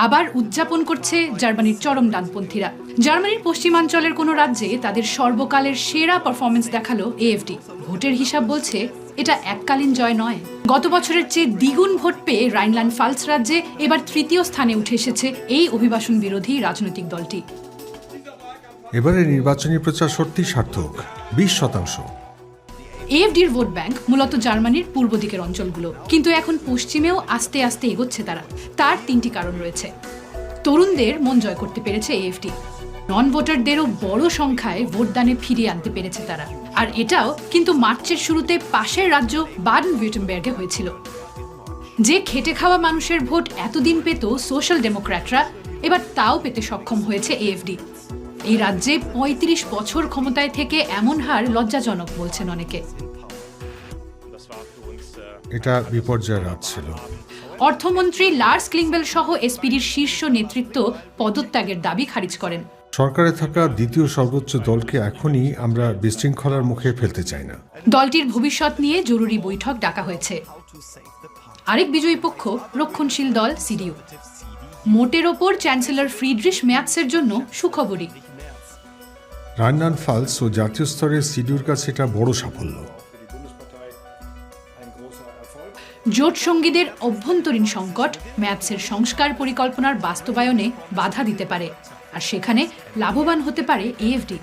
আবার উদযাপন করছে জার্মানির চরম ডানপন্থীরা। জার্মানির পশ্চিমাঞ্চলের কোনো রাজ্যে তাদের সর্বকালের সেরা পারফরমেন্স দেখালো এএফডি। ভোটের হিসাব বলছে এটা এককালীন জয় নয়। গত বছরের চেয়ে দ্বিগুণ ভোট পেয়ে রাইনল্যান্ড ফালস রাজ্যে এবার তৃতীয় স্থানে উঠে এসেছে এই অভিবাসন বিরোধী রাজনৈতিক দলটি। এবারে নির্বাচনী প্রচার সত্যি সার্থক, 20%। এএফডির ভোট ব্যাংক মূলত জার্মানির পূর্ব দিকের অঞ্চলগুলো, কিন্তু এখন পশ্চিমেও আস্তে আস্তে এগোচ্ছে তারা। তার 3টি কারণ রয়েছে। তরুণদের মন জয় করতে পেরেছে এএফডি, নন ভোটারদেরও বড় সংখ্যায় ভোটদানে ফিরিয়ে আনতে পেরেছে তারা। আর এটাও কিন্তু মার্চের শুরুতে পাশের রাজ্য বাডেন-ভিউর্টেমবার্গে হয়েছিল। যে খেটে খাওয়া মানুষের ভোট এতদিন পেত সোশ্যাল ডেমোক্র্যাটরা, এবার তাও পেতে সক্ষম হয়েছে এএফডি। এই রাজ্যে 35 বছর ক্ষমতায় থেকে এমন হার লজ্জাজনক বলছেন অনেকে। এটা বিপর্যয়ের রাত ছিল। অর্থমন্ত্রী লার্স ক্লিংবেল সহ এসপিডির শীর্ষ নেতৃত্ব পদত্যাগের দাবি খারিজ করেন। সরকারে থাকা দ্বিতীয় সর্বোচ্চ দলকে এখনই আমরা বিশৃঙ্খলার মুখে ফেলতে চাই না। দলটির ভবিষ্যৎ নিয়ে জরুরি বৈঠক ডাকা হয়েছে। আরেক বিজয়ী পক্ষ রক্ষণশীল দল সিডিউ। মোটের ওপর চ্যান্সেলর ফ্রিডরিশ মেয়াৎসের জন্য সুখবরই। রাইনল্যান্ড ফালস ও জাতীয় স্তরের সিডিউর কাছে এটা বড় সাফল্য। জোট সঙ্গীদের অভ্যন্তরীণ সংকট মেয়াৎসের সংস্কার পরিকল্পনার বাস্তবায়নে বাধা দিতে পারে, আর সেখানে লাভবান হতে পারে এএফডি।